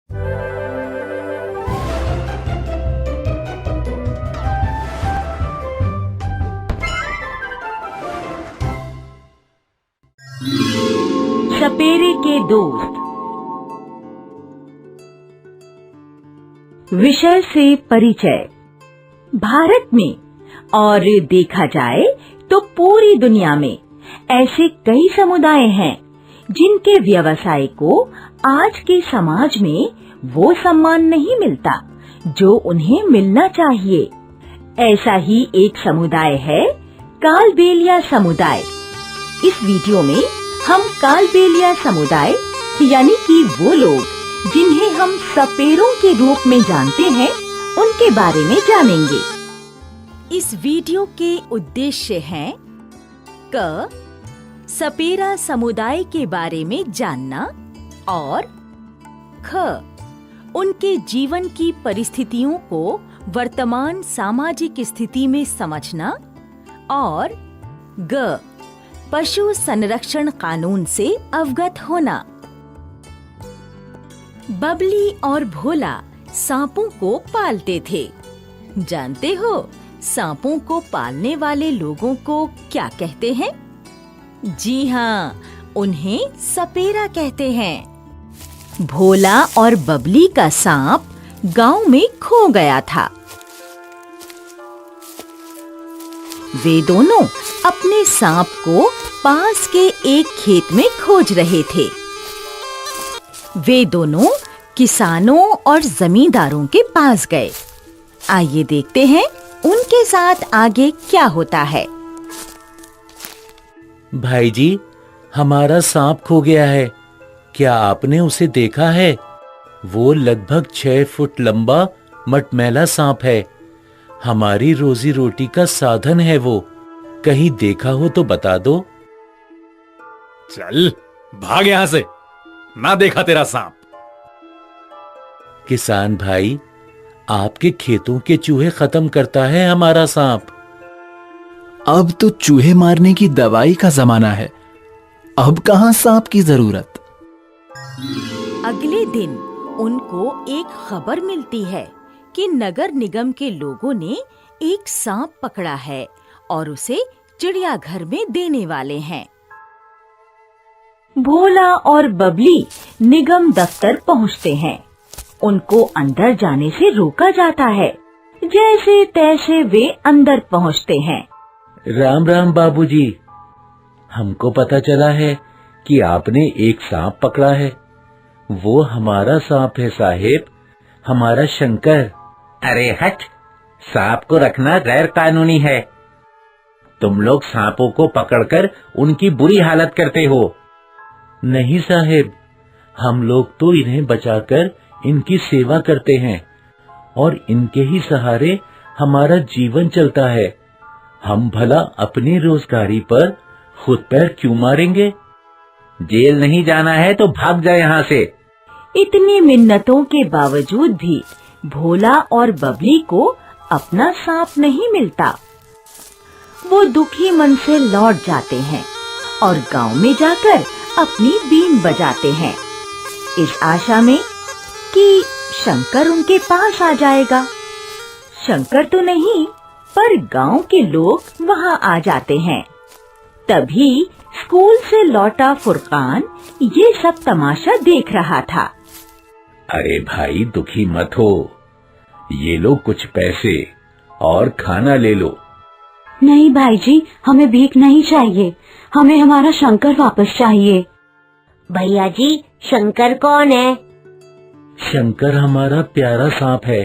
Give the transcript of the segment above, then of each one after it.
सपेरे के दोस्त। विषय से परिचय। भारत में और देखा जाए तो पूरी दुनिया में ऐसे कई समुदाय हैं जिनके व्यवसाय को आज के समाज में वो सम्मान नहीं मिलता जो उन्हें मिलना चाहिए। ऐसा ही एक समुदाय है कालबेलिया समुदाय। इस वीडियो में हम कालबेलिया समुदाय यानी कि वो लोग जिन्हें हम सपेरों के रूप में जानते हैं उनके बारे में जानेंगे। इस वीडियो के उद्देश्य हैं क सपेरा समुदाय के बारे में जानना और ख उनके जीवन की परिस्थितियों को वर्तमान सामाजिक स्थिति में समझना और ग पशु संरक्षण कानून से अवगत होना। बबली और भोला सांपों को पालते थे। जानते हो सांपों को पालने वाले लोगों को क्या कहते हैं? जी हाँ, उन्हें सपेरा कहते हैं। भोला और बबली का सांप गांव में खो गया था। वे दोनों अपने सांप को पास के एक खेत में खोज रहे थे। वे दोनों किसानों और जमींदारों के पास गए। आइए देखते हैं उनके साथ आगे क्या होता है। भाई जी, हमारा सांप खो गया है। क्या आपने उसे देखा है? वो लगभग 6 फुट लंबा मटमैला सांप है। हमारी रोजी रोटी का साधन है वो। कहीं देखा हो तो बता दो। चल भाग यहां से, ना देखा तेरा सांप। किसान भाई, आपके खेतों के चूहे खत्म करता है हमारा सांप। अब तो चूहे मारने की दवाई का जमाना है, अब कहां सांप की जरूरत। अगले दिन उनको एक खबर मिलती है कि नगर निगम के लोगों ने एक सांप पकड़ा है और उसे चिड़ियाघर में देने वाले हैं। भोला और बबली निगम दफ्तर पहुंचते हैं। उनको अंदर जाने से रोका जाता है। जैसे तैसे वे अंदर पहुंचते हैं। राम राम बाबूजी, हमको पता चला है कि आपने एक सांप पकड़ा है। वो हमारा सांप है साहेब, हमारा शंकर। अरे हट, सांप को रखना गैर कानूनी है। तुम लोग सांपों को पकड़कर उनकी बुरी हालत करते हो। नहीं साहेब, हम लोग तो इन्हें बचाकर इनकी सेवा करते हैं और इनके ही सहारे हमारा जीवन चलता है। हम भला अपनी रोजगारी पर खुद पैर क्यों मारेंगे? जेल नहीं जाना है तो भाग जाए यहाँ से। इतनी मिन्नतों के बावजूद भी भोला और बबली को अपना सांप नहीं मिलता। वो दुखी मन से लौट जाते हैं और गांव में जाकर अपनी बीन बजाते हैं, इस आशा में कि शंकर उनके पास आ जाएगा। शंकर तो नहीं, पर गांव के लोग वहां आ जाते हैं। तभी स्कूल से लौटा फुरकान ये सब तमाशा देख रहा था। अरे भाई, दुखी मत हो, ये लो कुछ पैसे और खाना ले लो। नहीं भाई जी, हमें भीख नहीं चाहिए, हमें हमारा शंकर वापस चाहिए। भैया जी, शंकर कौन है? शंकर हमारा प्यारा सांप है,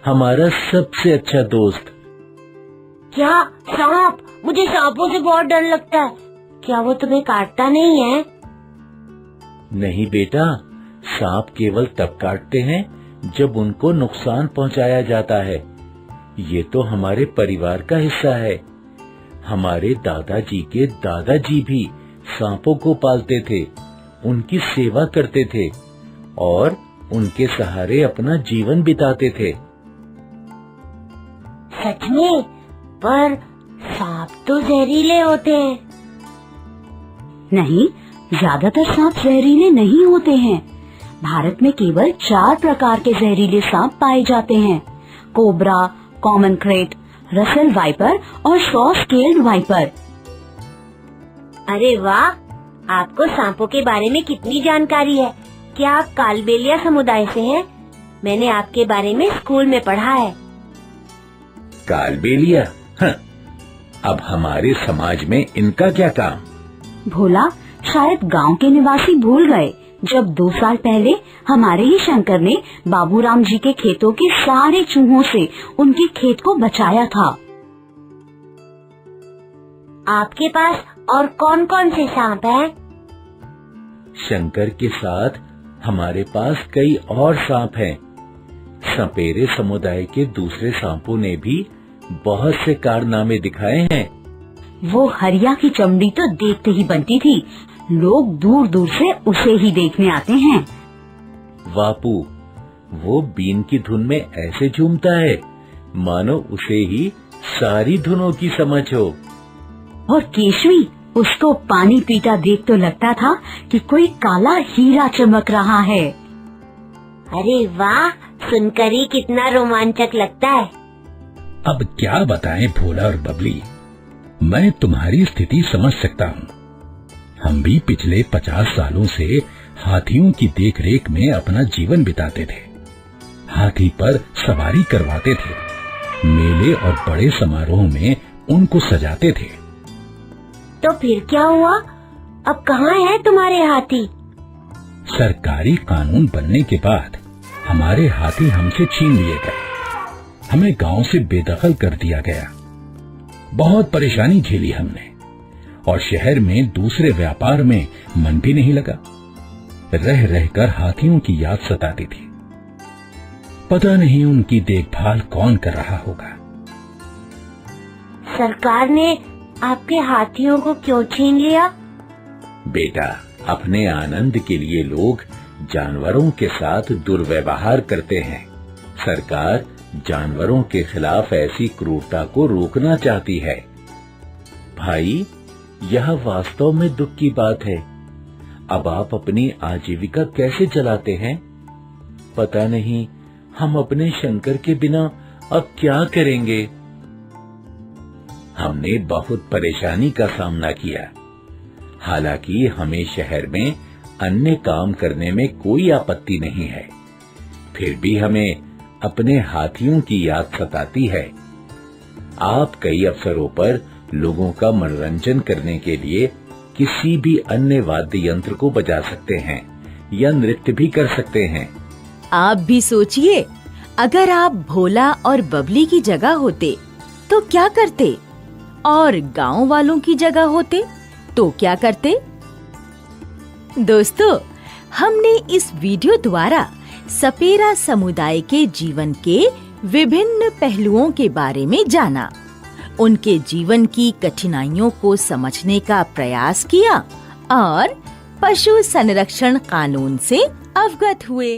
हमारा सबसे अच्छा दोस्त। क्या सांप? मुझे सांपों से बहुत डर लगता है। क्या वो तुम्हें काटता नहीं है? नहीं बेटा, सांप केवल तब काटते हैं जब उनको नुकसान पहुंचाया जाता है। ये तो हमारे परिवार का हिस्सा है। हमारे दादाजी के दादाजी भी सांपों को पालते थे, उनकी सेवा करते थे और उनके सहारे अपना जीवन बिताते थे। सच में? पर सांप तो जहरीले होते हैं। नहीं, ज्यादातर सांप जहरीले नहीं होते हैं, भारत में केवल 4 प्रकार के जहरीले सांप पाए जाते हैं। Cobra, common crate, Russell viper और सॉ स्केल्ड वाइपर। अरे वाह, आपको सांपों के बारे में कितनी जानकारी है। क्या आप कालबेलिया समुदाय से हैं? मैंने आपके बारे में स्कूल में पढ़ा है। कालबेलिया? हाँ, अब हमारे समाज में इनका क्या काम? भोला, शायद गांव के निवासी भूल गए जब 2 साल पहले हमारे ही शंकर ने बाबूराम जी के खेतों के सारे चूहों से उनके खेत को बचाया था। आपके पास और कौन कौन से सांप हैं? शंकर के साथ हमारे पास कई और सांप हैं। सपेरे समुदाय के दूसरे सांपों ने भी बहुत से कारनामे दिखाए हैं। वो हरिया की चमड़ी तो देखते ही बनती थी। लोग दूर दूर से उसे ही देखने आते हैं। वापू, वो बीन की धुन में ऐसे झूमता है मानो उसे ही सारी धुनों की समझ हो। और केशवी, उसको पानी पीता देख तो लगता था कि कोई काला हीरा चमक रहा है। अरे वाह, सुनकर ही कितना रोमांचक लगता है। अब क्या बताएं भोला और बबली, मैं तुम्हारी स्थिति समझ सकता हूँ। हम भी पिछले 50 सालों से हाथियों की देखरेख में अपना जीवन बिताते थे। हाथी पर सवारी करवाते थे, मेले और बड़े समारोह में उनको सजाते थे। तो फिर क्या हुआ? अब कहाँ है तुम्हारे हाथी? सरकारी कानून बनने के बाद हमारे हाथी हमसे छीन लिए गए। हमें गांव से बेदखल कर दिया गया। बहुत परेशानी झेली हमने और शहर में दूसरे व्यापार में मन भी नहीं लगा। रह रहकर हाथियों की याद सताती थी। पता नहीं उनकी देखभाल कौन कर रहा होगा। सरकार ने आपके हाथियों को क्यों छीन लिया? बेटा, अपने आनंद के लिए लोग जानवरों के साथ दुर्व्यवहार करते हैं। सरकार जानवरों के खिलाफ ऐसी क्रूरता को रोकना चाहती है। भाई, यह वास्तव में दुख की बात है। अब आप अपनी आजीविका कैसे चलाते हैं? पता नहीं हम अपने शंकर के बिना अब क्या करेंगे। हमने बहुत परेशानी का सामना किया। हालांकि हमें शहर में अन्य काम करने में कोई आपत्ति नहीं है, फिर भी हमें अपने हाथियों की याद सताती है। आप कई अवसरों पर लोगों का मनोरंजन करने के लिए किसी भी अन्य वाद्य यंत्र को बजा सकते हैं या नृत्य भी कर सकते हैं। आप भी सोचिए, अगर आप भोला और बबली की जगह होते तो क्या करते, और गांव वालों की जगह होते तो क्या करते? दोस्तों, हमने इस वीडियो द्वारा सपेरा समुदाय के जीवन के विभिन्न पहलुओं के बारे में जाना, उनके जीवन की कठिनाइयों को समझने का प्रयास किया और पशु संरक्षण कानून से अवगत हुए।